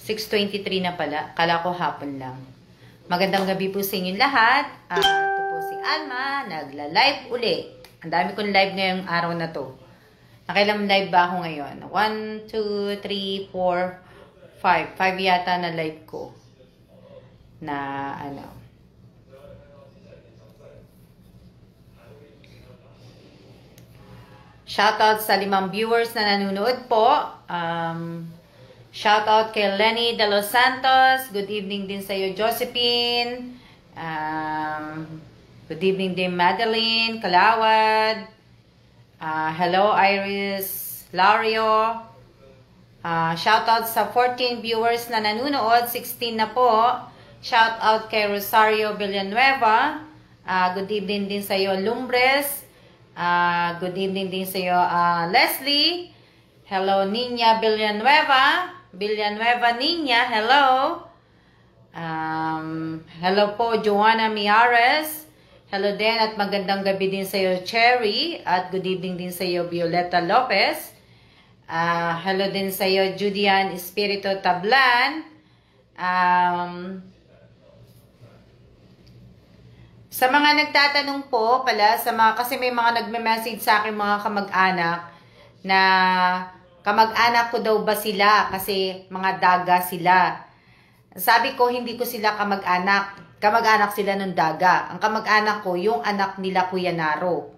6:23 na pala. Kala ko hapon lang. Magandang gabi po sa inyong lahat. Ito po si Alma. Nagla-live uli. Ang dami kong live ngayong araw na to. Nakailang live ba ako ngayon? 1, 2, 3, 4, 5. 5 yata na live ko. Na ano. Shoutout sa 5 viewers na nanonood po. Shoutout kay Lenny De Los Santos. Good evening din sa iyo, Josephine. Good evening din, Madeline Kalawad. Hello, Iris Lario. Shoutout sa 14 viewers na nanonood. 16 na po. Shoutout kay Rosario Villanueva. Good evening din sa iyo, Lumbres. Good evening din sa iyo, Leslie. Hello, Nina Villanueva. Villanueva Nina, hello. Hello po, Joanna Miares. Hello din at magandang gabi din sa iyo, Cherry. At good evening din sa iyo, Violeta Lopez. Hello din sa iyo, Judian Espirito Tablan. Sa mga nagtatanong po pala, kasi may mga nagme-message sa akin mga kamag-anak na kamag-anak ko daw ba sila kasi mga daga sila. Sabi ko, hindi ko sila kamag-anak. Kamag-anak sila ng daga. Ang kamag-anak ko, yung anak nila Kuya Naro.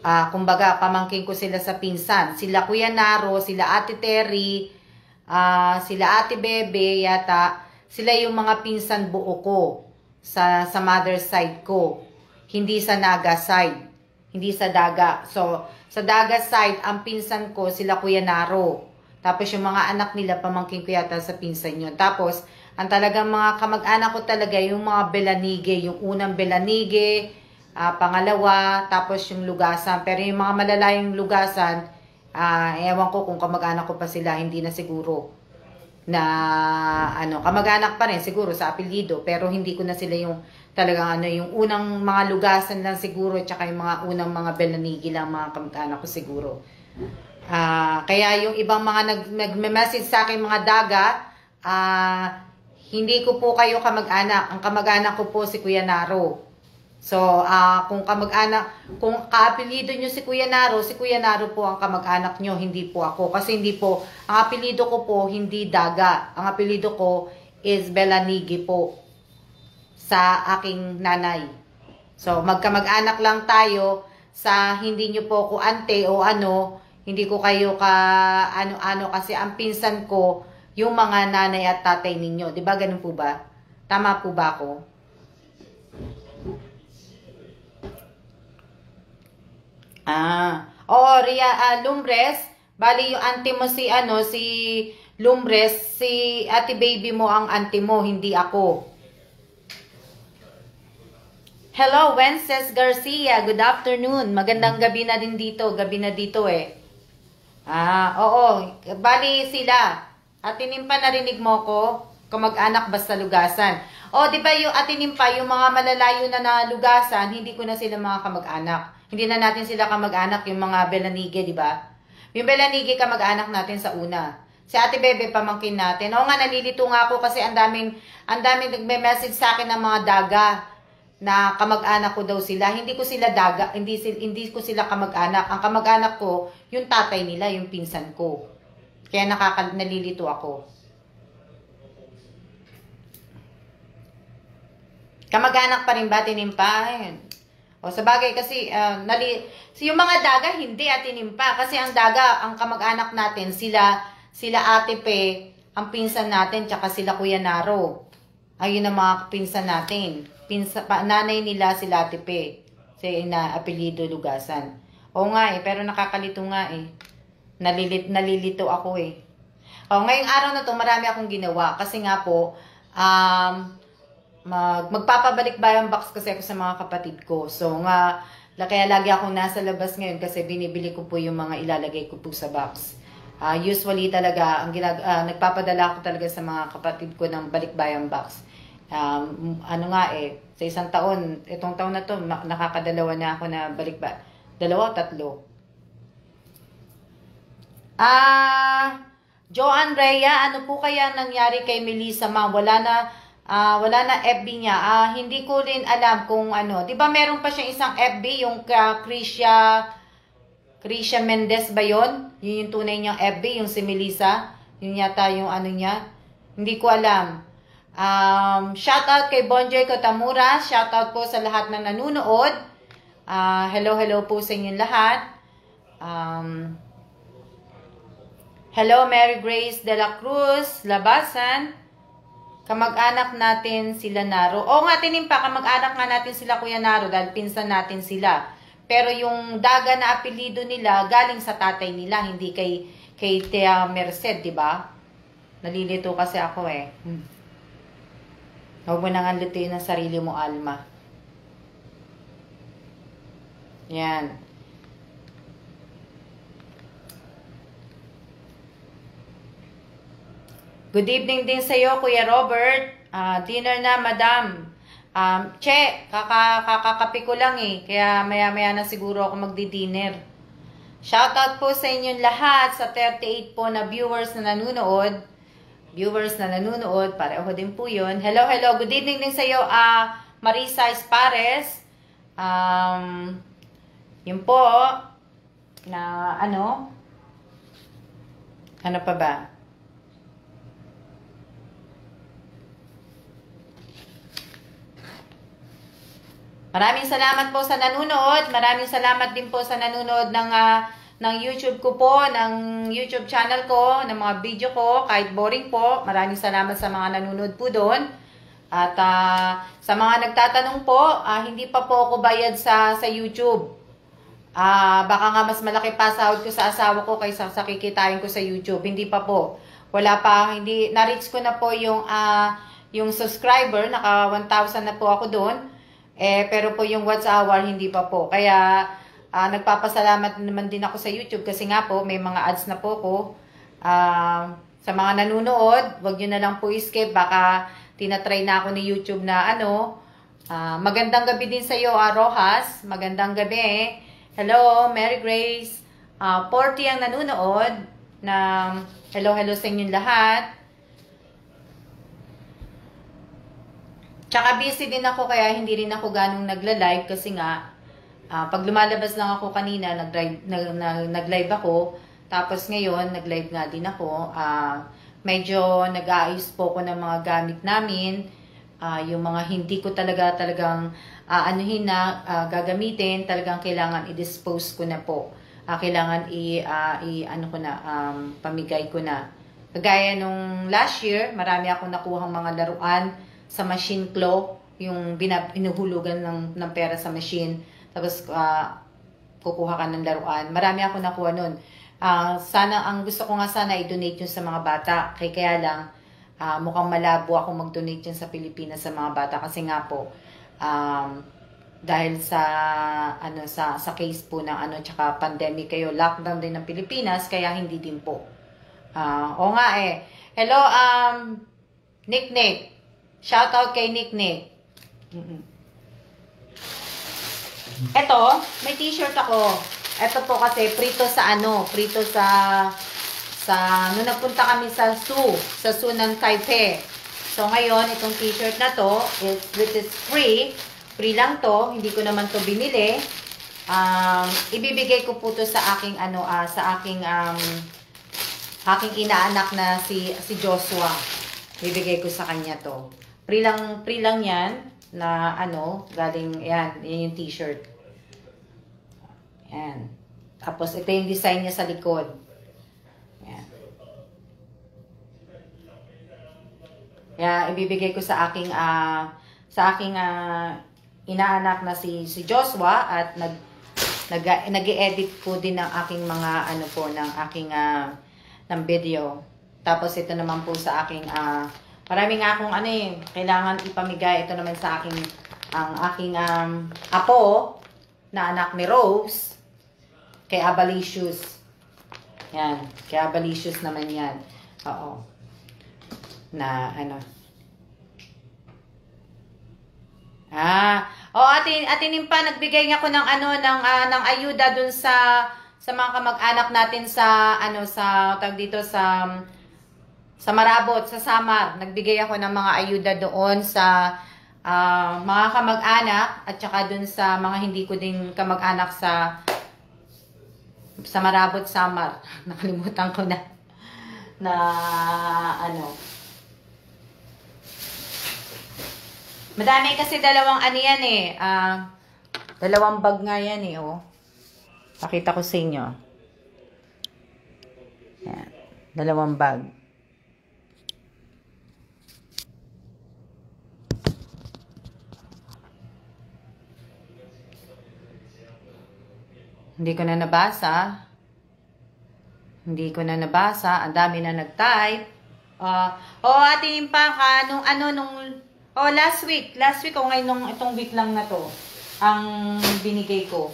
Kumbaga, pamangkin ko sila sa pinsan. Sila Kuya Naro, sila Ate Terry, sila Ate Bebe, yata. Sila yung mga pinsan buo ko sa mother side ko. Hindi sa Naga side. Hindi sa daga. So, sa daga side, ang pinsan ko, sila Kuya Naro. Tapos yung mga anak nila, pamangkin ko yata sa pinsan yun. Tapos, ang talagang mga kamag-anak ko talaga, yung mga Belanige. Yung unang Belanige, pangalawa, tapos yung Lugasan. Pero yung mga malalayong Lugasan, ewan ko kung kamag-anak ko pa sila, hindi na siguro. Na, kamag-anak pa rin siguro sa apelyido. Pero hindi ko na sila yung talagang yung unang mga Lugasan lang siguro, tsaka yung mga unang mga Belanigi lang, mga kamag-anak ko siguro. Kaya yung ibang mga nagme-message sa akin mga daga, hindi ko po kayo kamag-anak. Ang kamag-anak ko po si Kuya Naro. So, kung kamag-anak, kung kaapelyido nyo si Kuya Naro po ang kamag-anak nyo, hindi po ako. Kasi hindi po, ang apelyido ko po, hindi daga. Ang apelyido ko is Belanigi po sa aking nanay. So, magkamag-anak lang tayo sa hindi nyo po ko ante o hindi ko kayo ano kasi ang pinsan ko, yung mga nanay at tatay ninyo. Diba ganun po ba? Tama po ba ako? Ria Lumbres, bali yung auntie mo si Lumbres, si ate baby mo ang auntie mo, hindi ako. Hello, Wences Garcia. Good afternoon. Magandang gabi na din dito. Gabi na dito eh. Oo. Bali sila. Atinimpa, narinig mo ko? Kamag-anak basta Lugasan. Di ba yung atinimpa, yung mga malalayo na Lugasan, hindi ko na sila mga kamag-anak. Hindi na natin sila kamag-anak, yung mga Belanige, di ba? Yung Belanige kamag-anak natin sa una. Si Ate Bebe, pamangkin natin. Oo nga, nalilito nga ako kasi ang daming nagme-message sa akin ng mga daga na kamag-anak ko daw sila. Hindi ko sila daga, hindi ko sila kamag-anak. Ang kamag-anak ko, yung tatay nila, yung pinsan ko. Kaya nalilito ako. Kamag-anak pa rin ba, tinimpa? Sa bagay kasi, yung mga daga, hindi tinimpa. Kasi ang daga, ang kamag-anak natin, sila Ate Pe, ang pinsan natin, tsaka sila Kuya Naro. Ayun ang mga pinsan natin. Nanay nila sila Ate Pe. Na apelyido Lugasan. Oo nga pero nakakalito nga Nalilito ako ngayong araw na to marami akong ginawa. Kasi nga po, magpapabalik bayang box kasi ako sa mga kapatid ko. So nga, kaya lagi akong nasa labas ngayon kasi binibili ko po yung mga ilalagay ko po sa box. Usually talaga, nagpapadala ako talaga sa mga kapatid ko ng balikbayang box. Sa isang taon, itong taon na to, nakakadalawa na ako na balikba. 2 o 3. Joanne Rhea, ano po kaya nangyari kay Melissa, ma'am? Wala na FB niya. Hindi ko rin alam kung ano. 'Di ba meron pa siyang isang FB, yung Krisha Mendez ba 'yon? Yun yung tunay niyang FB, yung si Melissa. Yun yata yung ano niya. Hindi ko alam. Shout out kay Bonjoy Kotamura. Shout out po sa lahat ng nanonood. Hello po sa inyong lahat. Hello Mary Grace de la Cruz, Labasan. Kamag-anak natin sila Naro. Oo nga, tinimpa, kamag-anak nga natin sila Kuya Naro dahil pinsan natin sila. Pero yung Daga na apelido nila galing sa tatay nila, hindi kay Tia Merced, di ba? Nalilito kasi ako eh. Huwag mo nang lutuin ang sarili mo, Alma. Yan. Good evening din sa iyo, Kuya Robert. Dinner na, madam. Che, kakakapi ko lang eh. Kaya maya-maya na siguro ako magdi-dinner. Shoutout po sa inyong lahat sa 38 po na viewers na nanonood. Pareho din po yun. Hello. Good evening din sa iyo, Marisa Espares. Yun po, na ano pa ba? Maraming salamat po sa nanonood. Maraming salamat din po sa nanonood ng YouTube ko po, ng YouTube channel ko, ng mga video ko, kahit boring po. Maraming salamat sa mga nanonood po doon. At sa mga nagtatanong po, hindi pa po ako bayad sa YouTube. Baka nga mas malaki pa sahod ko sa asawa ko kaysa sa kikitain ko sa YouTube. Hindi pa po. Wala pa, hindi, na-reach ko na po yung subscriber, naka 1,000 na po ako doon. Pero po yung watch hour, hindi pa po. Kaya, nagpapasalamat naman din ako sa YouTube kasi nga po, may mga ads na po ko. Sa mga nanonood, wag nyo na lang po skip. Baka tinatry na ako ni YouTube na magandang gabi din sa iyo, Rojas. Magandang gabi. Hello, Mary Grace. 40 ang nanonood. Hello sa inyong lahat. Tsaka busy din ako kaya hindi rin ako ganong nagla-live kasi nga pag lumalabas lang ako kanina nag-live ako, tapos ngayon nag-live nga din ako. Medyo nag-aayos po ko ng mga gamit namin, yung mga hindi ko talagang gagamitin, talagang kailangan i-dispose ko na po. Kailangan pamigay ko na. Kagaya nung last year, marami akong nakuhang mga laruan sa machine claw, yung inuhulugan ng pera sa machine, tapos kukuha ka ng laruan. Marami ako nakuha nun. Ang gusto ko nga sana i-donate yun sa mga bata. Kaya lang, mukhang malabo ako mag-donate yun sa Pilipinas sa mga bata. Kasi nga po, dahil sa case po ng tsaka pandemic kayo, lockdown din ng Pilipinas, kaya hindi din po. O nga eh. Hello, Nick. Shout out kay Nick. Eto, may t-shirt ako. Eto po kasi prito sa nung nagpunta kami sa zoo ng Taipei. So ngayon, itong t-shirt na to, which is free lang to, hindi ko naman to binili. Ibibigay ko po to sa aking aking inaanak na si Joshua. Bibigay ko sa kanya to. Free lang yan na galing yan yung t-shirt. Yan. Tapos ito yung design niya sa likod. Yan. Kaya ibibigay ko sa aking inaanak na si Joshua at nag-edit ko din ng aking mga ng aking ng video. Tapos ito naman po sa aking marami nga akong kailangan ipamigay. Ito naman sa aking apo na anak ni Rose, kay Abalicious. Yan, kay Abalicious naman yan. Oo. Na Ate Nimpa, nagbigay nga ako ng ayuda dun sa mga kamag-anak natin sa tawag dito sa Sa Marabot, sa Samar, nagbigay ako ng mga ayuda doon sa mga kamag-anak at saka doon sa mga hindi ko din kamag-anak sa Marabot, Samar. Nakalimutan ko na ano. Madami kasi dalawang ano yan eh. Dalawang bag nga yan eh, oh. Pakita ko sa inyo. Yan. Dalawang bag. Hindi ko na nabasa. Hindi ko na nabasa. Ang dami na nag-type. Ate Impaka, last week, ngayon itong week lang na to, ang binigay ko.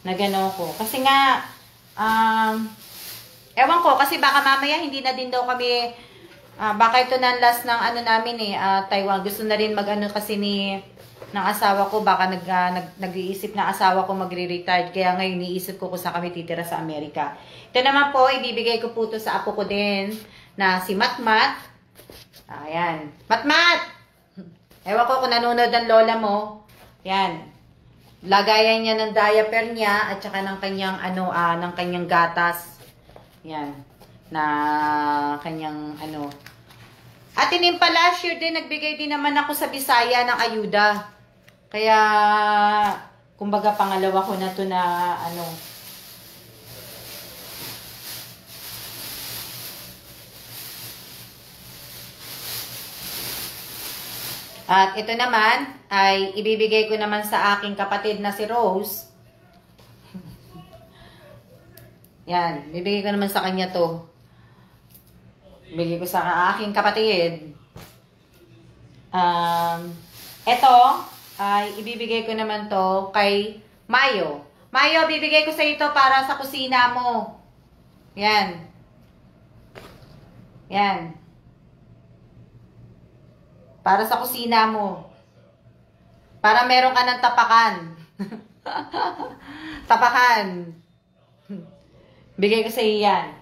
Nagano ko. Kasi nga, ewan ko, kasi baka mamaya hindi na din daw kami, baka ito na last ng ano namin Taiwan. Gusto na rin mag-ano kasi ng asawa ko, baka nag-iisip na asawa ko magre-retire. Kaya ngayon iniisip ko kung saan kami titira sa Amerika. Ito naman po, ibibigay ko po ito sa apo ko din, na si Matmat. Ayan. Matmat! Ewan ko kung nanonood ang lola mo. Yan. Lagayan niya ng diaper niya at saka ng kanyang ng kanyang gatas. Yan. Na kanyang At pala, sure din, nagbigay din naman ako sa Bisaya ng ayuda. Kaya, kumbaga pangalawa ko na to na At ito naman ay ibibigay ko naman sa aking kapatid na si Rose. Yan, bibigay ko naman sa kanya to. Bigay ko sa aking kapatid. Ito ay ibibigay ko naman to kay Mayo. Mayo, bibigay ko sa ito para sa kusina mo. Yan. Yan. Para sa kusina mo. Para meron ka ng tapakan. Tapakan. Bigay ko sa iyo yan.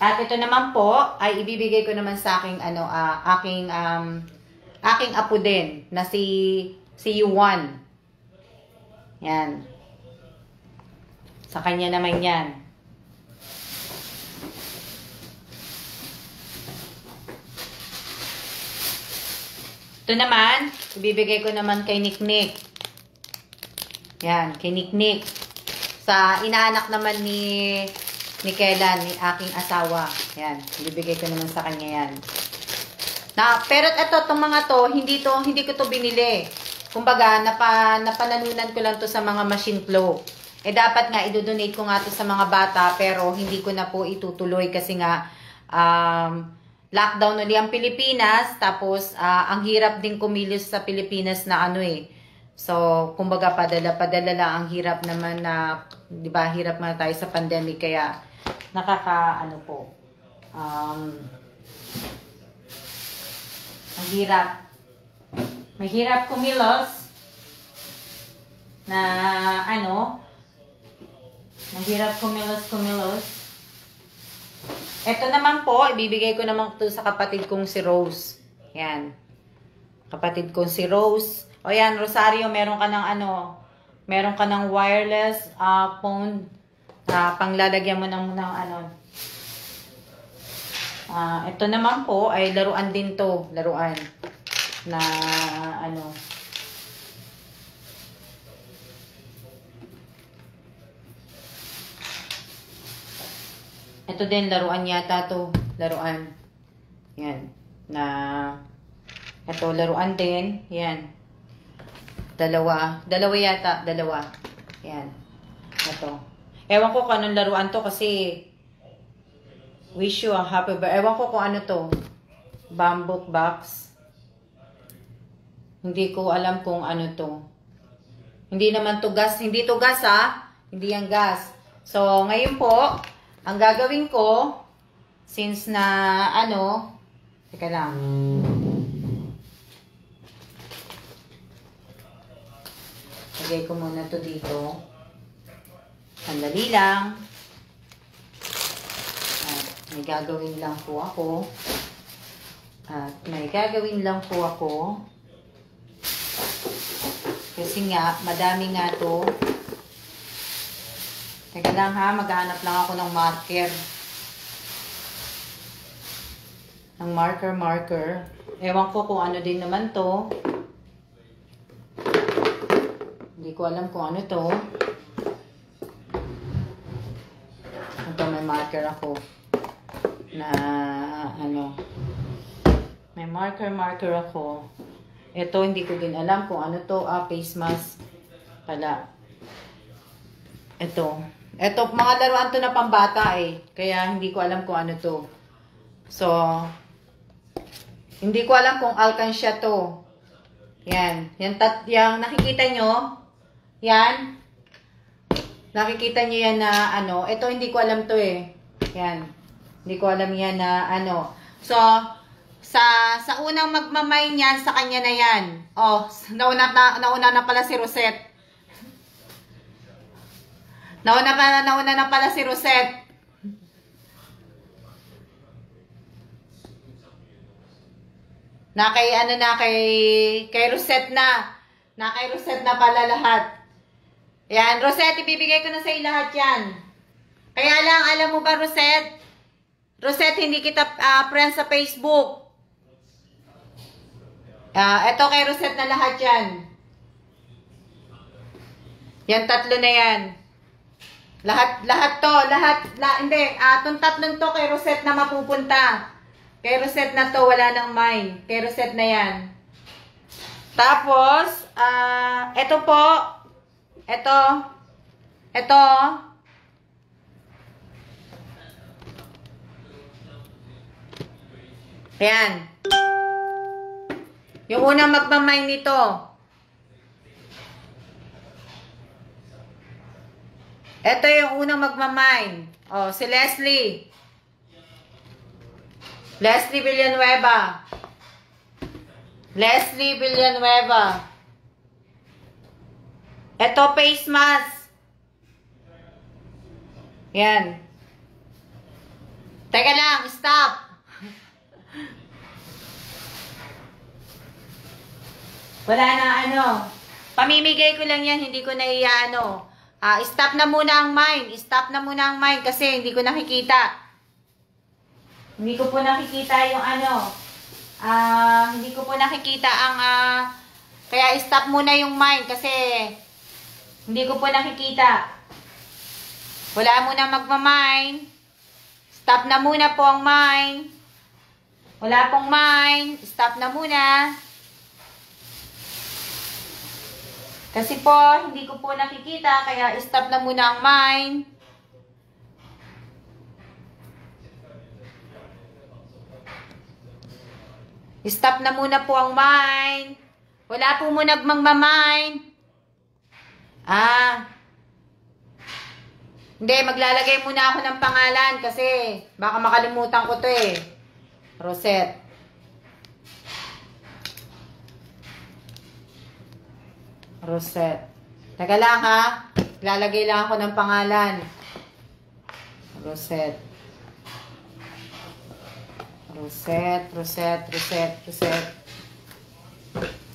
At ito naman po ay ibibigay ko naman sa aking aking apo din na si Yuan. Yan. Sa kanya naman yan. Ito naman, ibibigay ko naman kay Niknik. Yan, kay Niknik. Sa inaanak naman ni Kaylan, ni aking asawa. Yan, ibibigay ko naman sa kanya yan. Pero itong mga to, hindi ko to binili. Kumbaga, napananunan ko lang to sa mga machine flow. Dapat nga, idodonate ko nga to sa mga bata, pero hindi ko na po itutuloy kasi nga, lockdown ulit ang Pilipinas, tapos, ang hirap din kumilos sa Pilipinas na So, kumbaga, padala-padala lang, ang hirap naman na, di ba, hirap na tayo sa pandemic, kaya, ang hirap. Mahirap kumilos na mahirap kumilos. Ito naman po, ibibigay ko naman ito sa kapatid kong si Rose. Yan. Kapatid kong si Rose. O yan, Rosario, meron ka ng wireless phone. Panglalagyan mo ng ito naman po ay laruan din to, laruan na ito din laruan yata to, laruan. Yan, na ito laruan din, yan. Dalawa yata, dalawa. Yan. Ito. Ewan ko kung anong laruan to kasi wish you a happy birthday. Ewan ko kung ano to. Bamboo box. Hindi ko alam kung ano to. Hindi naman to gas. Hindi to gas Hindi yan gas. So, ngayon po, ang gagawin ko, since na Teka lang. Lagay ko muna to dito. Sandali lang. At may gagawin lang po ako. Kasi nga, madami nga to. Teka lang ha, maghanap lang ako ng marker. Ng marker. Ewan ko kung ano din naman to. Hindi ko alam kung ano to. Ito, may marker ako. Na, ano. May marker ako. Ito, hindi ko din alam kung ano to. Face mask pala. Ito, mga laruan to na pambata eh. Kaya hindi ko alam kung ano to. So, hindi ko alam kung alkansya to. Yan. Yung nakikita nyo. Yan. Nakikita nyo yan na ano. Ito, hindi ko alam to eh. Yan. Hindi ko alam yan na ano. So, sa unang magmamay niyan, sa kanya na yan. Oh, nauna na pala si Rosette. Nauna na pala si Rosette. Kay Rosette na. Kay Rosette na pala lahat. Yan, Rosette, ibibigay ko na sa iyo lahat yan. Kaya lang, alam mo ba, Rosette? Rosette, hindi kita friend sa Facebook. Ito kay Rosette na lahat yan. Yan, tatlo na yan. Lahat to, hindi, itong tatlong to kay Rosette na mapupunta. Kay Rosette na to, wala nang mine. Kay Rosette na yan. Tapos, ito po. Ito. Ayan. Yung unang magmamine nito. Ito yung unang magmamine. Oh, si Leslie. Leslie Villanueva. Ito, face mask. Yan. Teka lang, stop. Wala na ano. Pamimigay ko lang yan, hindi ko na iyaano. Stop na muna ang mine. Kasi hindi ko nakikita. Hindi ko po nakikita yung ano. Hindi ko po nakikita ang kaya stop muna yung mine kasi hindi ko po nakikita. Wala muna magma-mine. Stop na muna po ang mine. Wala pong mine. Stop na muna. Kasi po, hindi ko po nakikita, kaya stop na muna ang mine. Stop na muna po ang mine. Wala po muna magmamine. Hindi, maglalagay muna ako ng pangalan kasi baka makalimutan ko to eh. Rosette. Teka lang ha. Lalagay lang ako ng pangalan. Rosette.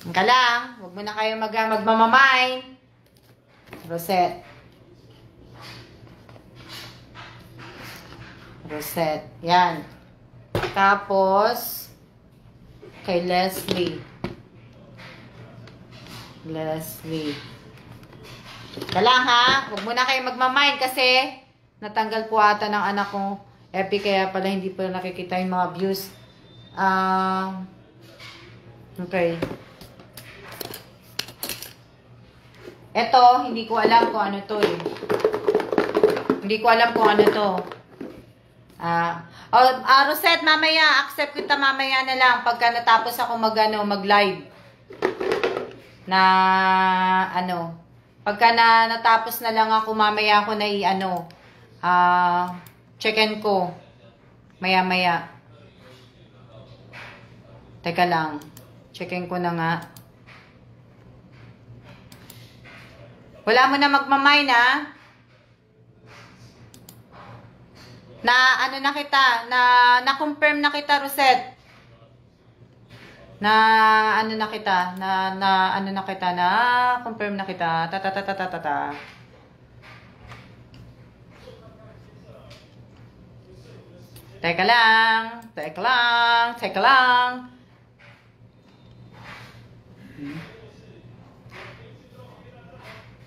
Teka lang. Huwag mo na kayo magmamamine. Rosette. Yan. Tapos, kay Leslie. Teka lang ha. Huwag mo na kayo magmamine kasi natanggal po ata ng anak kong epi kaya pala hindi po nakikita yung mga views. Okay. Ito, hindi ko alam kung ano to eh. Rosette, mamaya. Accept kita mamaya na lang pagka natapos ako mag-live. Pagka natapos na lang ako, mamaya ako na check-in ko. Maya-maya. Teka lang. Checkin ko na nga. Wala mo na magmamine, ha? Na ano na kita, na-confirm na kita, Rosette. Na ano na kita, ano na kita, na confirm na kita. Ta. Teka lang.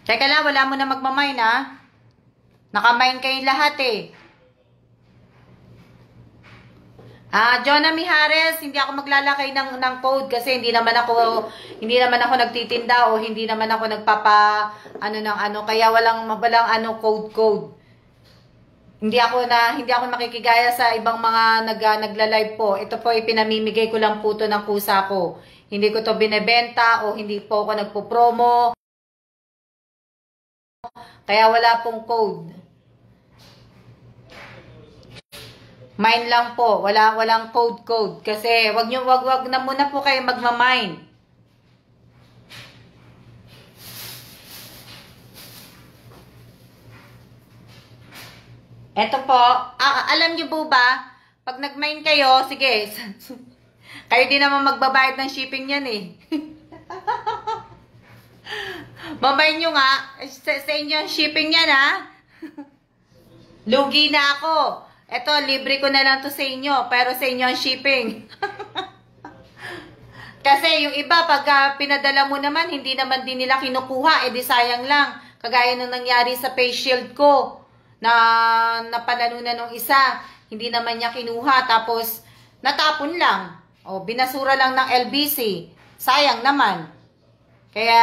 Teka lang, wala mo na magmamine, ha? Nakamine kayong lahat, eh. Jonah Mijares, hindi ako maglalakay ng code kasi hindi naman ako nagtitinda o hindi naman ako kaya walang code. Hindi ako makikigaya sa ibang mga nagla-live po. Ito po ipinamimigay ko lang po to ng kusa ko. Hindi ko to binebenta o hindi po ako nagpo-promo. Kaya wala pong code. Mine lang po, walang code kasi wag na muna po kayo magma-mine. Eto po, alam niyo po ba, pag nag-mine kayo, sige, kayo din naman magbabayad ng shipping yan eh. Mamay nyo nga, sa inyo ang shipping yan ha. Lugi na ako. Eto, libre ko na lang to sa inyo, pero sa inyo ang shipping. Kasi yung iba, pag pinadala mo naman, hindi naman din nila kinukuha, edi sayang lang. Kagaya nung nangyari sa face shield ko, na napanalo na nung isa, hindi naman niya kinuha, tapos natapon lang. O, binasura lang ng LBC. Sayang naman. Kaya,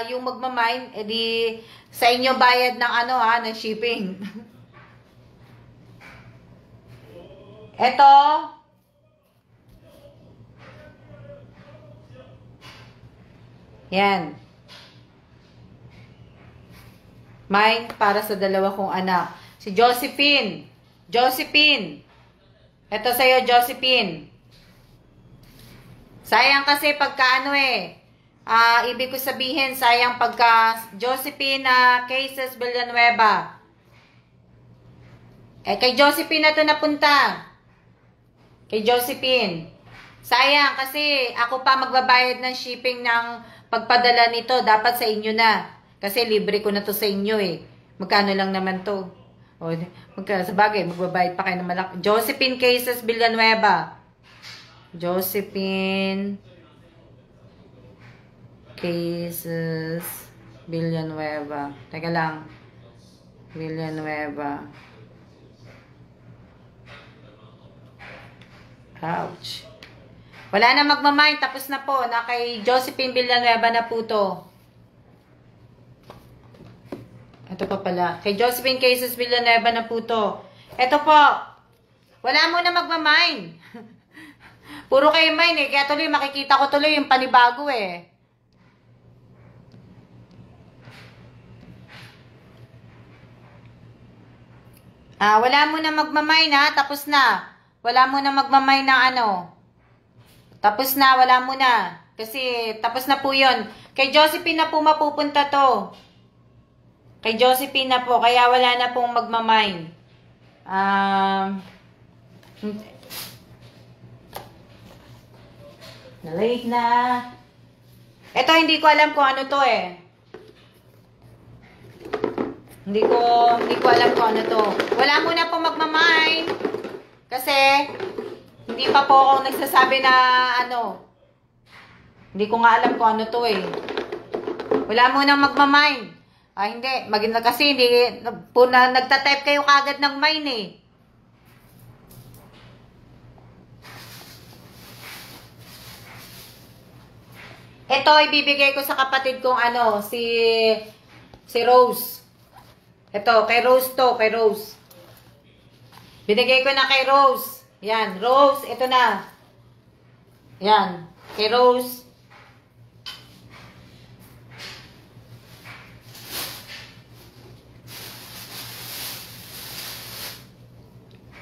yung magmamine, edi sa inyo bayad ng ng shipping. Eto. Yan. Mine para sa dalawa kong anak. Si Josephine. Eto sa'yo, Josephine. Sayang kasi pagka ibig ko sabihin, sayang pagka Josephine Cases Villanueva. Kay Josephine na to napunta. Kay Josephine. Sayang kasi ako pa magbabayad ng shipping ng pagpadala nito. Dapat sa inyo na. Kasi libre ko na to sa inyo eh. Magkano lang naman to? O, sa bagay, magbabayad pa kayo ng malaki. Josephine Cases Villanueva. Josephine Cases Villanueva. Teka lang. Villanueva. Ouch. Wala na magmamine. Tapos na po. Na kay Josephine Villanueva na po to. Ito pa pala. Kay Josephine Cases Villanueva na po to. Ito po. Wala mo na magmamine. Puro kayo mine eh. Kaya tuloy makikita ko tuloy yung panibago eh. Wala mo na magmamine ha. Tapos na. Wala mo na magmamay ng Tapos na, wala mo na. Kasi, tapos na po yun. Kay Josephine na po mapupunta to. Kay Josephine na po. Kaya wala na pong magmamay. Nalate na. Ito, hindi ko alam kung ano to eh. Hindi ko alam kung ano to. Wala mo na pong magmamay. Kasi, hindi pa po ako nagsasabi na Hindi ko nga alam kung ano to eh. Wala mo nang magmamine. Hindi. Kasi hindi, nagtatype kayo kagad ng mine eh. Ito, ibibigay ko sa kapatid kong si Rose. Ito, kay Rose to, kay Rose. Binigay ko na kay Rose. Yan, Rose, ito na. Yan, kay Rose.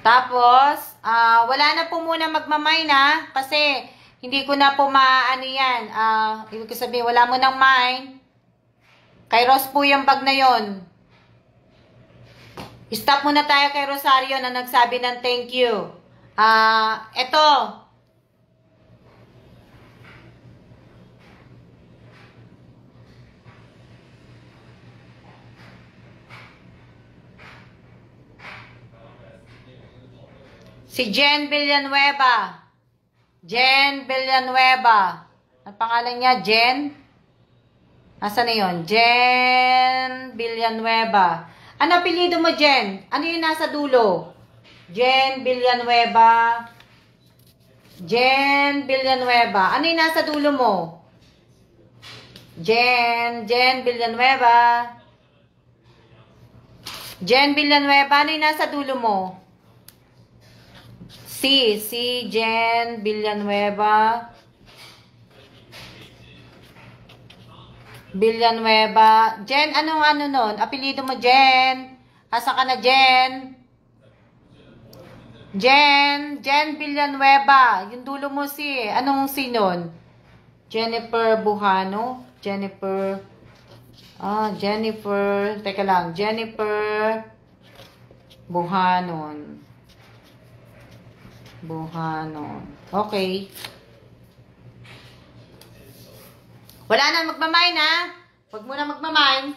Tapos, wala na po muna magmamay na kasi hindi ko na po maano yan. Ibig ko sabihin, wala mo nang mind. Kay Ross po yung bag na yon. Stop muna tayo kay Rosario na nagsabi ng thank you. Eto. Si Jen Villanueva. Jen Villanueva. Ang pangalan niya, Jen? Nasaan na yun? Jen Villanueva. Ano apelido mo, Jen? Ano yung nasa dulo? Jen Villanueva. Jen Villanueva. Ano yung nasa dulo mo? Jen Villanueva. Jen Villanueva. Ano yung nasa dulo mo? Si Jen Villanueva. Villanueva. Jen, anong ano nun? Apelido mo, Jen? Asa ka na, Jen? Jen Villanueva. Yung dulo mo si, anong si nun? Jennifer Buhano? Jennifer. Teka lang. Jennifer Buhanon. Okay. Wala na magmamine, ha? Huwag mo na magmamine.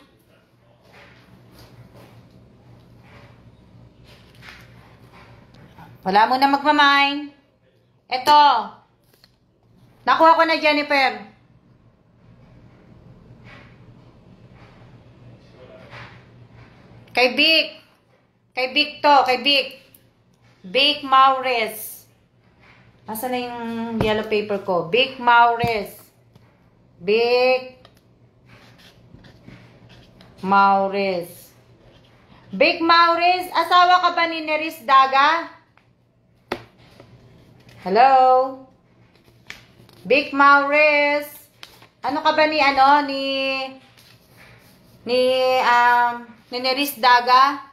Wala mo na magmamine. Eto. Nakuha ko na, Jennifer. Kay Vic to. Vic Maures. Nasaan na yung yellow paper ko? Vic Maures. Vic Maures, asawa ka ba ni Neris Daga? Hello? Vic Maures. Ano ka ba ni Neris Daga?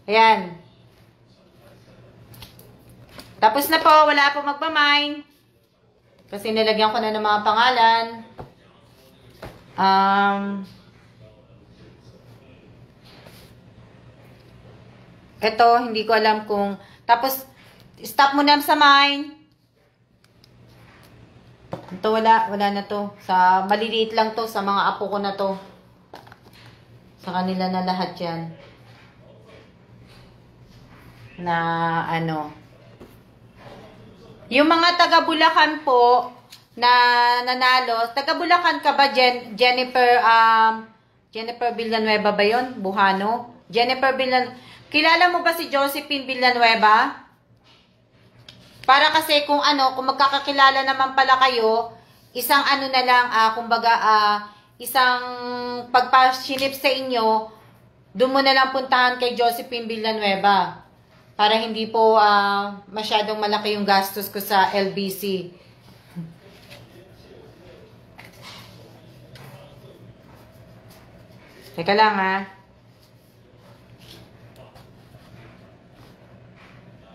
Ayan. Tapos na po, wala po magmamine. Kasi nilagyan ko na ng mga pangalan. Ito, hindi ko alam kung... Tapos, stop mo na sa mine. Ito, wala na to. Sa maliliit lang to, sa mga apo ko na to. Sa kanila na lahat yan. Na ano... Yung mga taga Bulacan po na nanalo, taga Bulacan ka ba, Jennifer Villanueva ba yun? Buhano? Jennifer Villanueva. Kilala mo ba si Josephine Villanueva? Para kasi kung magkakakilala naman pala kayo, isang na lang, isang pagpasinip sa inyo, doon mo na lang puntahan kay Josephine Villanueva. Para hindi po masyadong malaki yung gastos ko sa LBC. Teka lang, ha.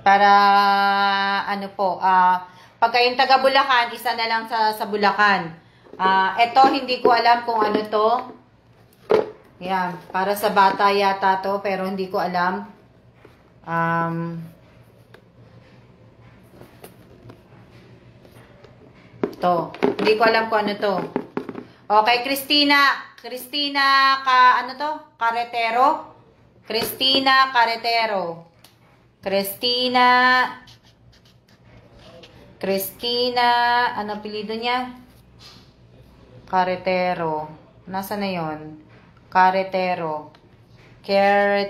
Para pagka yung taga Bulacan, isa na lang sa Bulacan. Ito, hindi ko alam kung ano to. Yan, para sa bata yata to, pero hindi ko alam. Hindi ko alam kung ano to. Okay, Cristina Carretero. Ano apelyido niya? Carretero. Nasaan na yon? Carretero. Cristina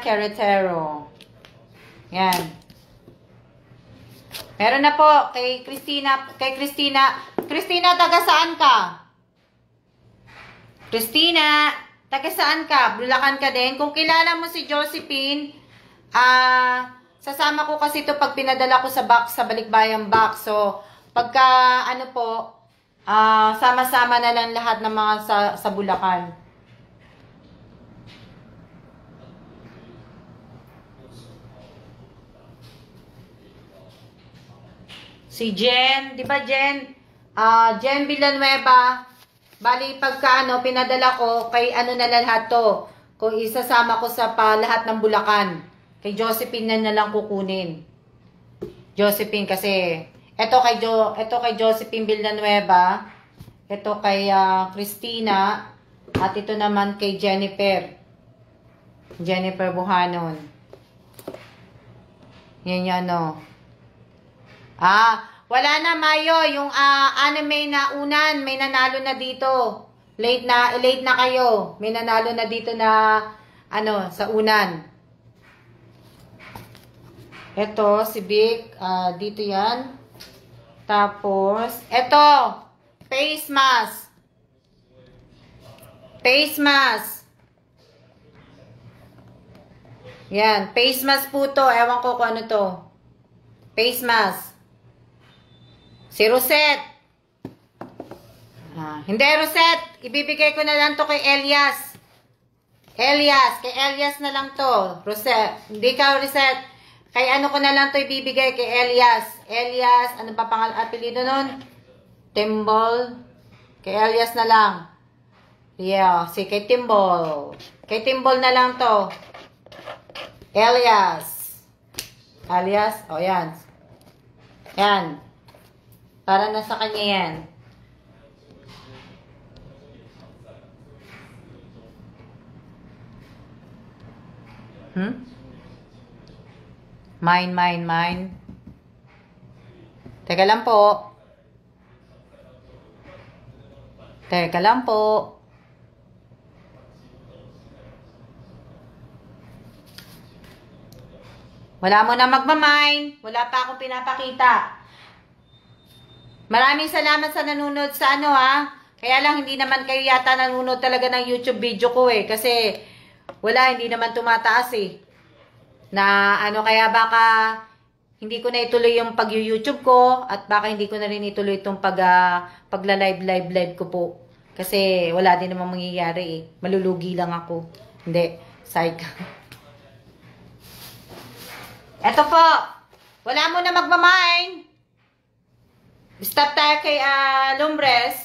Carretero. Yan. Meron na po kay Cristina, taga saan ka? Cristina, taga saan ka? Bulacan ka din? Kung kilala mo si Josephine, sasama ko kasi ito pag pinadala ko sa box, sa Balikbayan box. So, pagka sama-sama na lang lahat ng mga sa Bulacan. Si Jen, di ba Jen? Jen Villanueva. Bali, pagka pinadala ko, kay na lahat to. Kung isasama ko sa lahat ng Bulacan. Kay Josephine na lang kukunin. Josephine kasi, ito kay Josephine Villanueva. Ito kay Christina. At ito naman kay Jennifer. Jennifer Buhanon. Yan yung wala na Mayo. Yung anime na unan, may nanalo na dito. Late na kayo. May nanalo na dito na sa unan. Ito si Vic, dito 'yan. Tapos ito, face mask. Face mask. Yan, face mask po to. Ewan ko kung ano to. Face mask. Si Rosette. Hindi Rosette. Ibibigay ko na lang to kay Elias. Kay Elias na lang to. Rosette. Hindi ka Rosette. Kay ko na lang to ibibigay kay Elias. Elias, ano pa apelido nun? Timbol. Kay Elias na lang. Yeah, kay Timbol. Kay Timbol na lang to. Elias. Yan. Yan. Para nasa kanya yan. Mine. Teka lang po. Wala mo na magmamine. Wala pa akong pinapakita. Maraming salamat sa nanonood sa Kaya lang hindi naman kayo yata nanonood talaga ng YouTube video ko kasi hindi naman tumataas Na kaya baka hindi ko na ituloy yung pag-YouTube ko at baka hindi ko na rin ituloy itong pagla-live ko po. Kasi wala din naman mangyayari Malulugi lang ako. Hindi. Psych. Eto po. Wala mo na magmamine. Stop tayo kay Lumbres.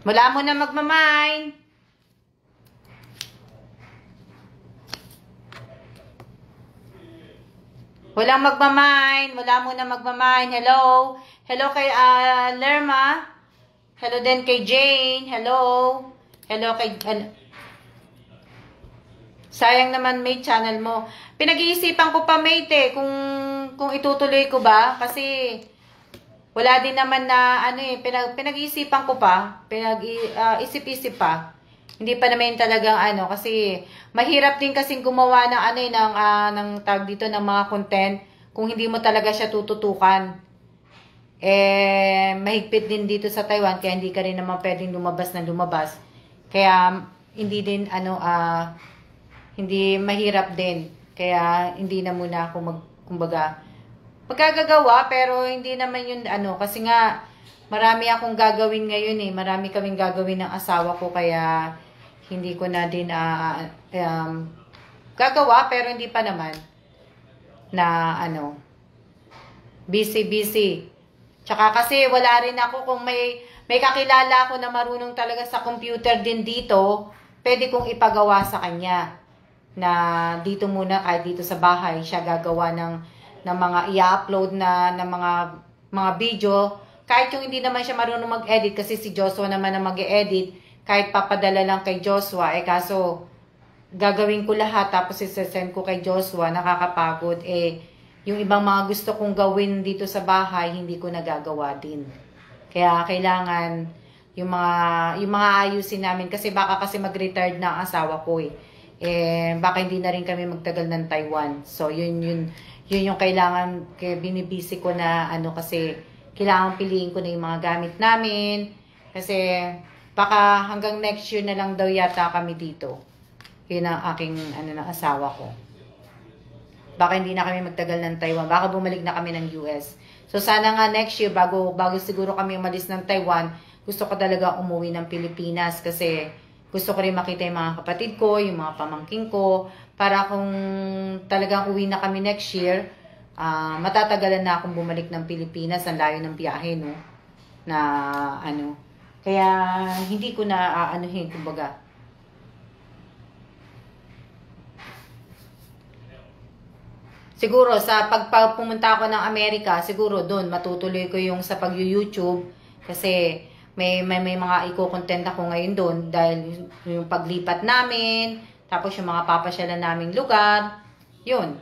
Wala mo na magmamine. Wala mo na magmamine. Hello. Hello kay Lerma. Hello din kay Jane. Hello kay sayang naman mate, channel mo. Pinag-iisipan ko pa mate kung itutuloy ko ba kasi wala din naman na pinag-iisipan ko pa, isip-isip pa. Hindi pa naman talagang kasi mahirap din kasing gumawa ng ng tag dito ng mga content kung hindi mo talaga siya tututukan. Mahigpit din dito sa Taiwan kaya hindi ka rin naman pwedeng lumabas. Kaya hindi din hindi mahirap din. Kaya hindi na muna ako magagagawa pero hindi naman yun kasi nga marami akong gagawin ngayon Marami kaming gagawin ng asawa ko kaya hindi ko na din gagawa pero hindi pa naman na busy. Tsaka kasi wala rin ako kung may kakilala ako na marunong talaga sa computer din dito, pwede kong ipagawa sa kanya na dito muna kahit dito sa bahay siya gagawa ng mga i-upload na ng mga video kahit yung hindi naman siya marunong mag-edit kasi si Joshua naman ang mag-edit kahit papadala lang kay Joshua kaso gagawin ko lahat tapos isesend ko kay Joshua nakakapagod yung ibang mga gusto kong gawin dito sa bahay hindi ko nagagawa din kaya kailangan yung mga ayusin namin kasi baka kasi mag-retired na ang asawa ko baka hindi na rin kami magtagal ng Taiwan. So, yun yung kailangan, binibisi ko na kasi kailangan piliin ko na yung mga gamit namin. Kasi, baka hanggang next year na lang daw yata kami dito. Yun ang aking, ng asawa ko. Baka hindi na kami magtagal ng Taiwan. Baka bumalik na kami ng US. So, sana nga next year, bago siguro kami umalis ng Taiwan, gusto ko talaga umuwi ng Pilipinas kasi gusto ko rin makita yung mga kapatid ko, yung mga pamangking ko, para kung talagang uwi na kami next year, matatagalan na akong bumalik ng Pilipinas, ang layo ng biyahe, no? Na ano, kaya hindi ko na aanuhin, kumbaga. Siguro sa pumunta ako ng Amerika, siguro doon matutuloy ko yung sa pag-YouTube kasi may mga i-content ako ngayon doon dahil yung paglipat namin, tapos yung mga papasyalan naming lugar, yun.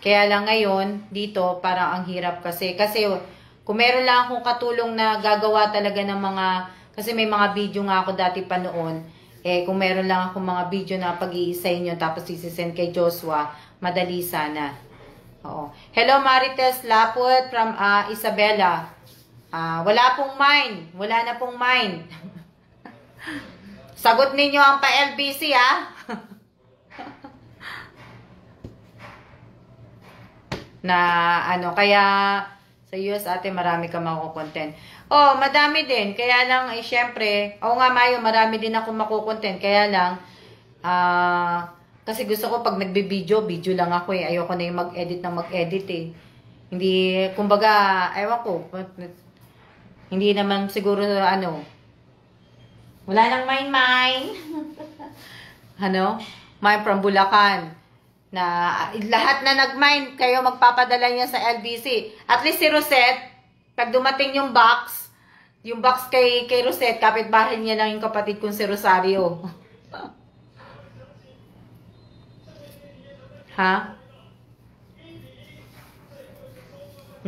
Kaya lang ngayon, dito, parang ang hirap kasi kung meron lang akong katulong na gagawa talaga ng mga, kasi may mga video nga ako dati pa noon, kung meron lang akong mga video na pag-iisay nyo, tapos isisend kay Joshua, madali sana. Oo. Hello Marites Laput from Isabela. Wala pong mine. Wala na pong mine. Sagot ninyo ang pa-LBC, na ano, kaya sa US ate marami ka makukontent. Oh, madami din. Kaya lang, syempre, nga Mayo, marami din ako makukontent. Kaya lang, kasi gusto ko pag nagbe-video, video lang ako eh. Ayoko na yung mag-edit eh. Hindi, kumbaga, ewan ko, hindi naman siguro, wala nang mine. Mine from Bulacan. Na lahat na nag-mine, kayo magpapadala niya sa LBC. At least si Rosette, pag dumating yung box kay Rosette, kapitbahay niya lang yung kapatid kong si Rosario. Ha?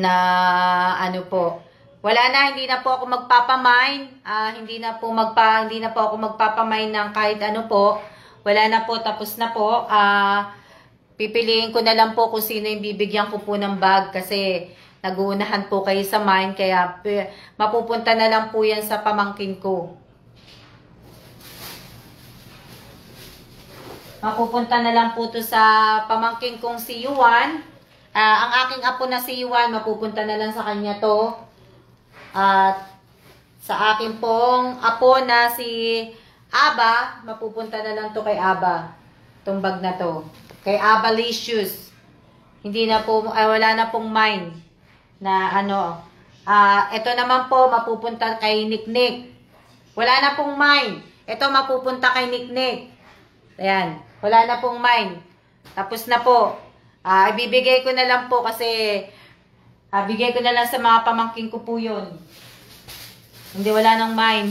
Na po. Wala na, hindi na po ako magpapamine. Hindi na po ako magpapamine ng kahit ano po. Wala na po, tapos na po. Pipiliin ko na lang po kung sino yung bibigyan ko po ng bag kasi nag-uunahan po kayo sa mine kaya mapupunta na lang po yan sa pamangkin ko. Mapupunta na lang po to sa pamangkin kong si Yuan. Ang aking apo na si Yuan, mapupunta na lang sa kanya to. At sa akin pong apo na si Aba, mapupunta na lang to kay Aba. Itong bag na to. Kay Abalicious. Hindi na po, wala na pong mine. Na ito naman po, mapupunta kay Niknik. Wala na pong mine. Ito mapupunta kay Niknik. Ayan. Wala na pong mine. Tapos na po. Ibibigay ko na lang po kasi bigay ko na lang sa mga pamangkin ko po yun. Hindi, wala nang mine.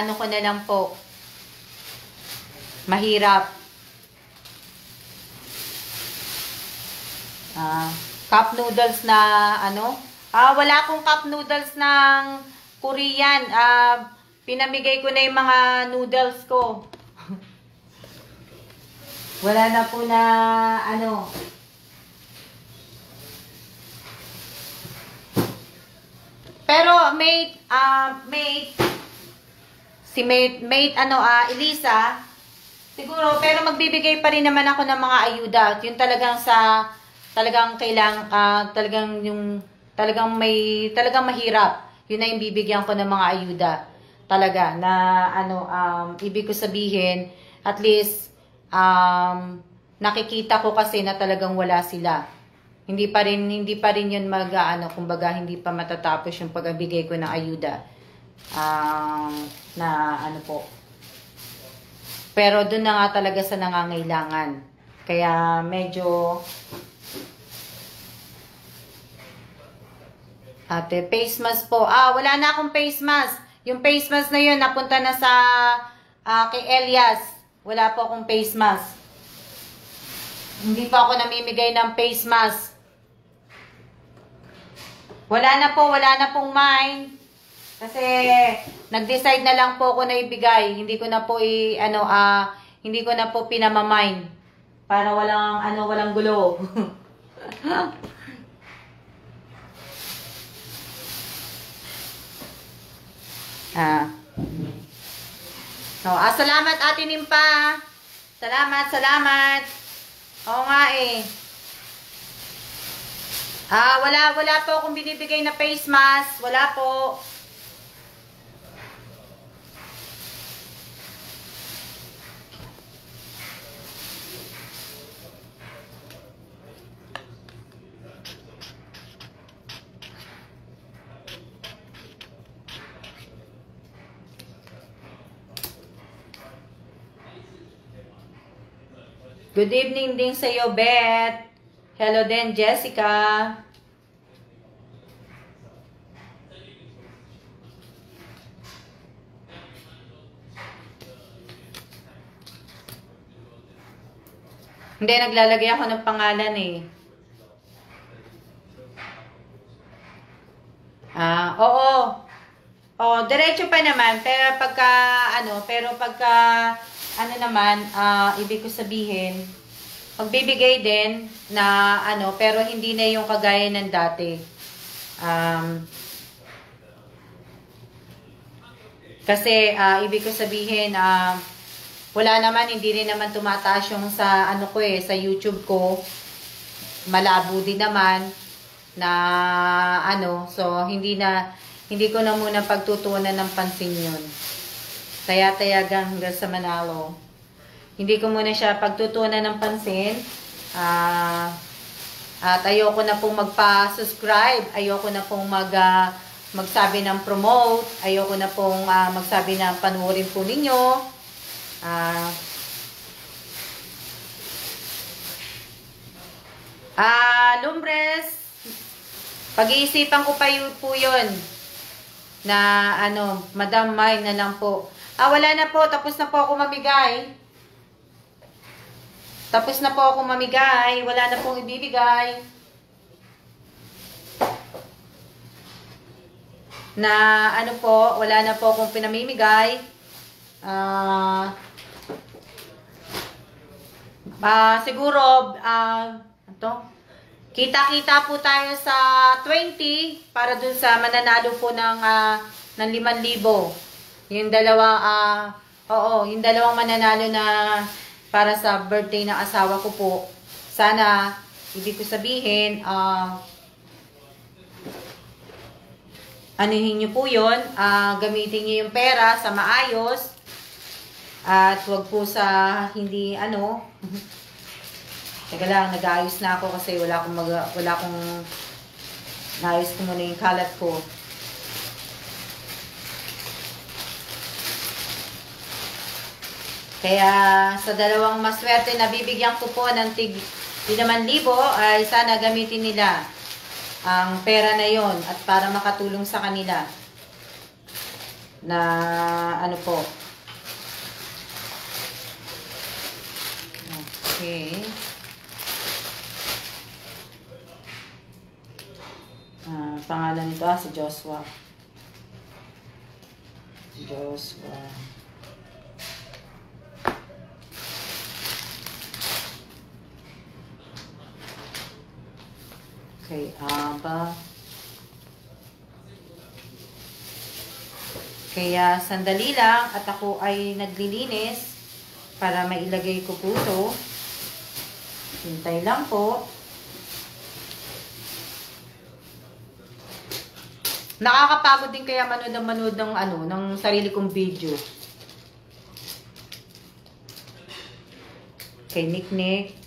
Ano ko na lang po. Mahirap. Cup noodles na wala akong cup noodles ng Korean. Pinamigay ko na yung mga noodles ko. Wala na po na Pero Elisa, siguro, pero magbibigay pa rin naman ako ng mga ayuda. Yung talagang mahirap. Yun na yung bibigyan ko ng mga ayuda. Talaga, na ibig ko sabihin, at least, nakikita ko kasi na talagang wala sila. Hindi pa rin yun kumbaga, hindi pa matatapos yung pagbigay ko ng ayuda. Po. Pero doon na nga talaga sa nangangailangan. Kaya medyo ate, face mask po. Wala na akong face mask. Yung face mask na yun, napunta na sa kay Elias. Wala po akong face mask. Hindi pa ako namimigay ng face mask. Wala na pong mine. Kasi nag-decide na lang po ako na ibigay. Hindi ko na po hindi ko na po pinamamine para walang gulo. Salamat Ate Nimpa. Salamat. Oo nga eh. Wala po akong binibigay na face mask. Wala po. Good evening din sa iyo, Beth. Hello din, Jessica. Hindi, naglalagay ako ng pangalan eh. Oo. Oh, diretso pa naman. Pero pagka naman, ibig ko sabihin, magbibigay din na pero hindi na yung kagaya ng dati. Kasi ibig ko sabihin, wala naman, hindi rin naman tumataas yung sa sa YouTube ko. Malabo din naman na so hindi ko na muna pagtutuunan ng pansin yun. Taya-tayagang hanggang sa Manalo. Hindi ko muna siya pagtutuunan ng pansin. At ayoko na pong magpa-subscribe. Ayoko na pong magsabi ng promote. Ayoko na pong magsabi na panuorin po ninyo. Lumbres, pag-iisipan ko pa po yun na Madam May na lang po. Wala na po, tapos na po ako mamigay. Wala na pong ibibigay. Na wala na po akong pinamimigay. Siguro, kita-kita po tayo sa 20 para dun sa mananalo po ng 5,000. Yung yung dalawang mananalo na para sa birthday ng asawa ko po. Sana, ibig ko sabihin, anuhin nyo po yun, gamitin nyo yung pera sa maayos, at wag po sa hindi teka lang, nag-aayos na ako kasi wala akong naayos ko muna yung kalat ko. Kaya sa dalawang maswerte na bibigyan ko po ng tig 5,000 ay sana gamitin nila ang pera na yon at para makatulong sa kanila na po. Okay. Pangalan nito si Joshua. Okay, kaya sandali lang at ako ay naglilinis para mailagay ko po ito. Hintay lang po. Nakakapagod din kaya manood ng ng sarili kong video. Kay Nick.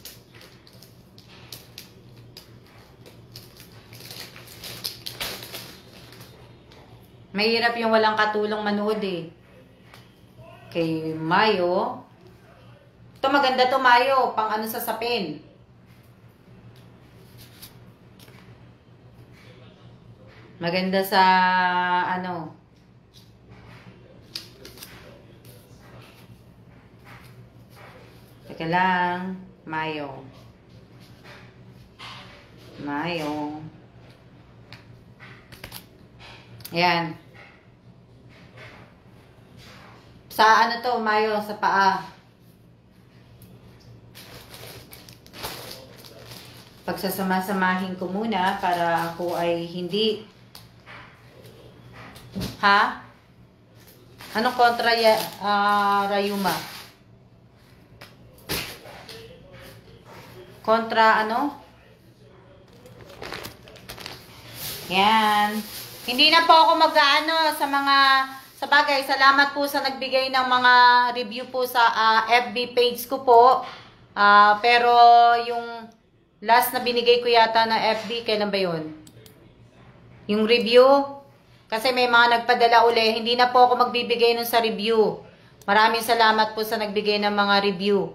Mahirap yung walang katulong manood eh. Kay Mayo. Ito maganda to, Mayo. Pang sa sapin. Maganda sa Teka lang. Mayo. Ayan. Sa to, Mayo, sa paa. Pagsasama-samahin ko muna para ako ay hindi. Anong kontra Rayuma? Kontra Yan. Hindi na po ako mag-ano sa mga, sa bagay, salamat po sa nagbigay ng mga review po sa FB page ko po. Pero yung last na binigay ko yata na FB, kailan ba yun? Yung review, kasi may mga nagpadala uli, hindi na po ako magbibigay nun sa review. Maraming salamat po sa nagbigay ng mga review.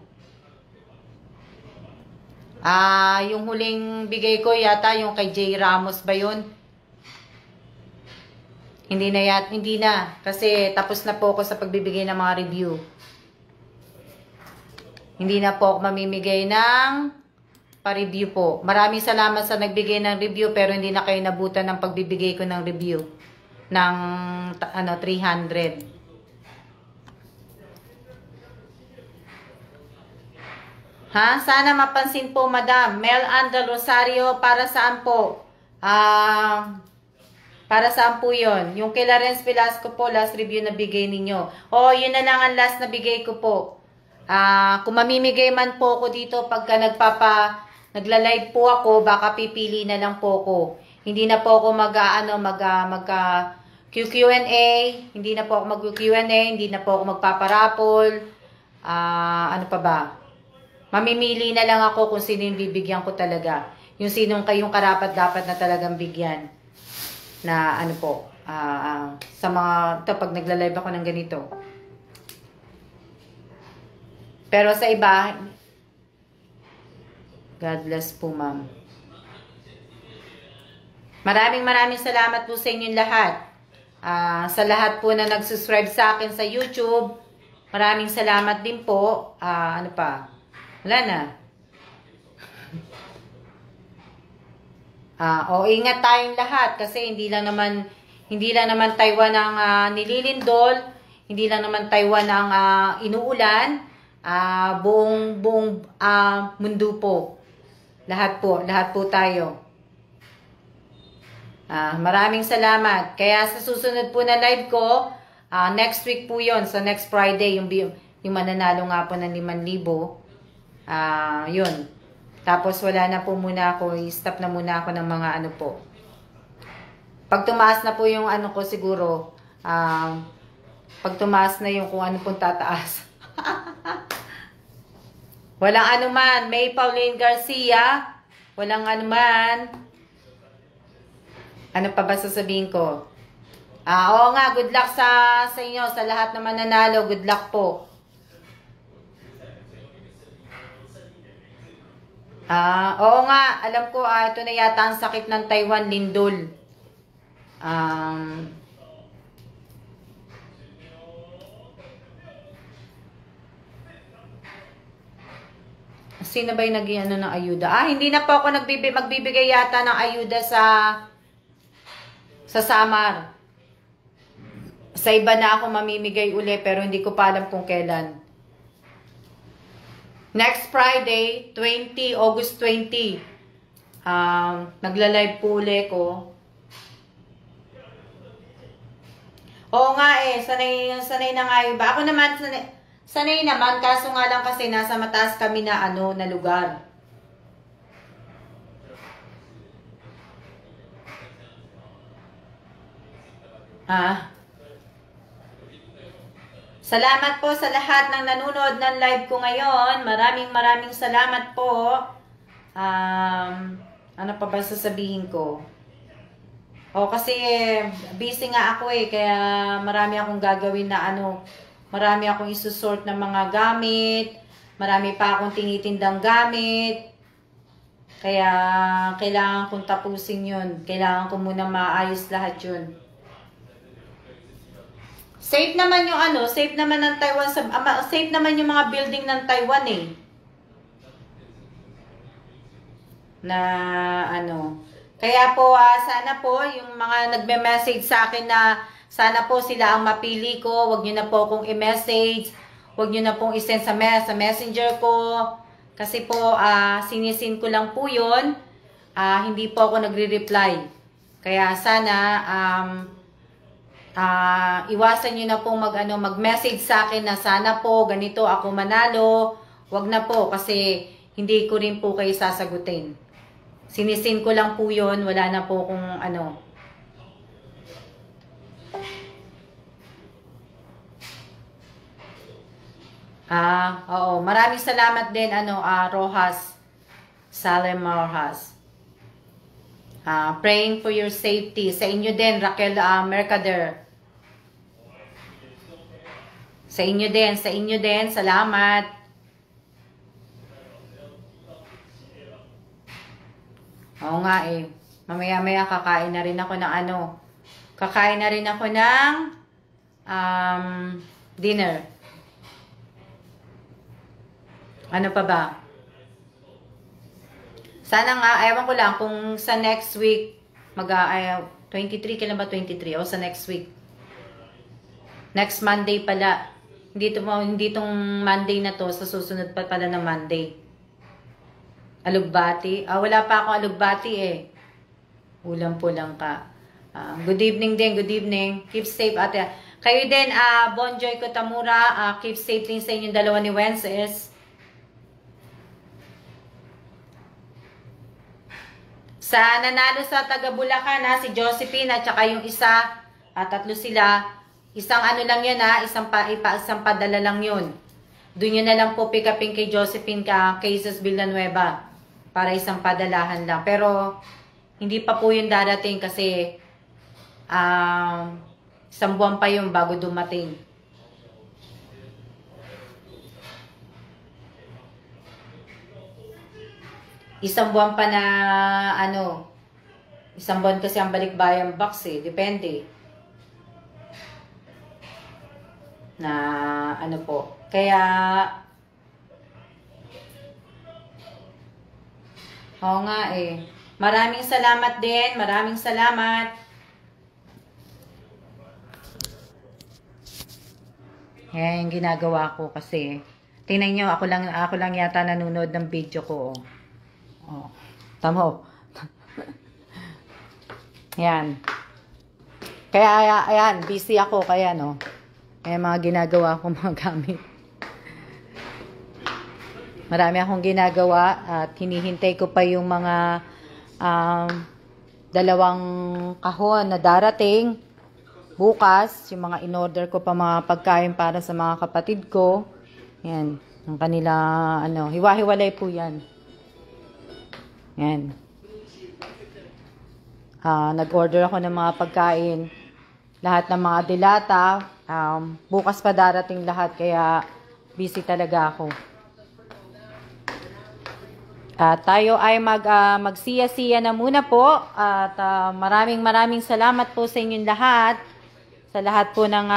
Yung huling bigay ko yata yung kay J. Ramos ba yun? Hindi na. Kasi tapos na po ako sa pagbibigay ng mga review. Hindi na po ako mamimigay ng pa-review po. Maraming salamat sa nagbigay ng review pero hindi na kayo nabutan ng pagbibigay ko ng review ng 300. Sana mapansin po, Madam. Mel Andal Rosario, para saan po? Para saan po yun? Yung kay Lawrence Velasco po, last review na bigay ninyo. Yun na lang ang last na bigay ko po. Kung mamimigay man po ako dito pagka nagla-live po ako, baka pipili na lang po ako. Hindi na po ako Q&A, hindi na po ako mag-Q&A, hindi na po ako magpaparapol. Ano pa ba? Mamimili na lang ako kung sino yung bibigyan ko talaga. Yung sinong kayong karapat-dapat na talagang bigyan. Na ano po, sa mga, ito pag nagla-live ako ng ganito. Pero sa iba, God bless po, ma'am. Maraming salamat po sa inyong lahat. Sa lahat po na nag-subscribe sa akin sa YouTube, maraming salamat din po. Ano pa? Wala na. Ingat tayong lahat kasi hindi lang naman Taiwan ang nililindol, hindi lang naman Taiwan ang inuulan, buong mundo po. Lahat po tayo. Maraming salamat. Kaya sa susunod po na live ko, next week po 'yon, sa next Friday yung mananalo nga po ng 5,000. Yun. Tapos wala na po muna ako, i-stop na muna ako ng mga ano po. Pag tumaas na po yung ano ko siguro, pag tumaas na yung kung ano pong tataas. Walang anuman, May Pauline Garcia, walang anuman. Ano pa ba sasabihin ko? Oo nga, good luck sa inyo, sa lahat na mananalo, good luck po. Oo nga, alam ko, ito na yata ang sakit ng Taiwan, lindol. Sino ba yung nag-iano ng ayuda? Hindi na po ako magbibigay yata ng ayuda sa Samar. Sa iba na ako mamimigay uli, pero hindi ko pa alam kung kailan. Next Friday, August 20. Nagla-live po uli ko. Oo nga sanay na nga iba. Ako naman, sanay naman, kaso nga lang kasi nasa mataas kami na lugar. Salamat po sa lahat ng nanonood ng live ko ngayon. Maraming salamat po. Ano pa ba sasabihin ko? Kasi busy nga ako kaya marami akong gagawin na marami akong isusort ng mga gamit. Marami pa akong tinitindang gamit. Kaya kailangan kong tapusin yun. Kailangan ko muna maayos lahat yun. Safe naman yung safe naman ng Taiwan, safe naman yung mga building ng Taiwan Kaya po, sana po, yung mga nagme-message sa akin na sana po sila ang mapili ko, wag nyo na po akong i-message, wag nyo na pong i-send sa messenger ko, kasi po, sinisin ko lang po yun, hindi po ako nagre-reply. Kaya sana, iwasan nyo na pong mag-message sa akin na sana po, ganito ako manalo, wag na po, kasi hindi ko rin po kayo sasagutin. Sinisin ko lang po yun. Wala na po kung ano. Oo. Maraming salamat din, Rojas. Salem Rojas. Praying for your safety. Sa inyo din, Raquel Mercader. Sa inyo din. Salamat. Oo nga eh. Mamaya-maya kakain na rin ako ng Kakain na rin ako ng dinner. Ano pa ba? Sana nga, ewan ko lang kung sa next week 23, kailan ba 23? O sa next week. Next Monday pala. Hindi tong Monday na to, sa susunod pa pala na Monday. Alugbati. Wala pa akong alugbati eh. Ulam po lang ka. Good evening din, good evening. Keep safe ate. Kayo din, Bonjoy Kotamura, keep safe din sa inyong dalawa ni Wences. Sa nanalo sa taga Bulacan si Josephine at saka yung isa, tatlo sila. Isang lang yan isang padala lang yun. Doon nyo na lang po pick upin kay Josephine Cases Villanueva. Para isang padalahan lang. Pero, hindi pa po yun darating kasi isang buwan pa yun bago dumating. Isang buwan pa na isang buwan kasi ang balikbayan box eh. Depende. Na po. Kaya oo nga eh. Maraming salamat din. Maraming salamat. Yan yung ginagawa ko kasi. Tingnan nyo, ako lang yata nanonood ng video ko. Tama. Yan. Kaya, ayan, busy ako. Kaya, kaya mga ginagawa ko mga gamit. Marami akong ginagawa at hinihintay ko pa yung mga dalawang kahon na darating bukas. Yung mga in-order ko pa mga pagkain para sa mga kapatid ko. Yan. Ang kanila, hiwa-hiwalay po yan. Yan. Nag-order ako ng mga pagkain. Lahat ng mga dilata. Bukas pa darating lahat. Kaya busy talaga ako. Tayo ay magsiya-siya na muna po at maraming salamat po sa inyong lahat, sa lahat po ng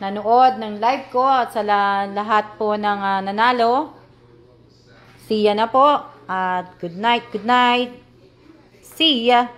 nanood ng live ko at sa lahat po ng nanalo. See ya na po at good night, see ya.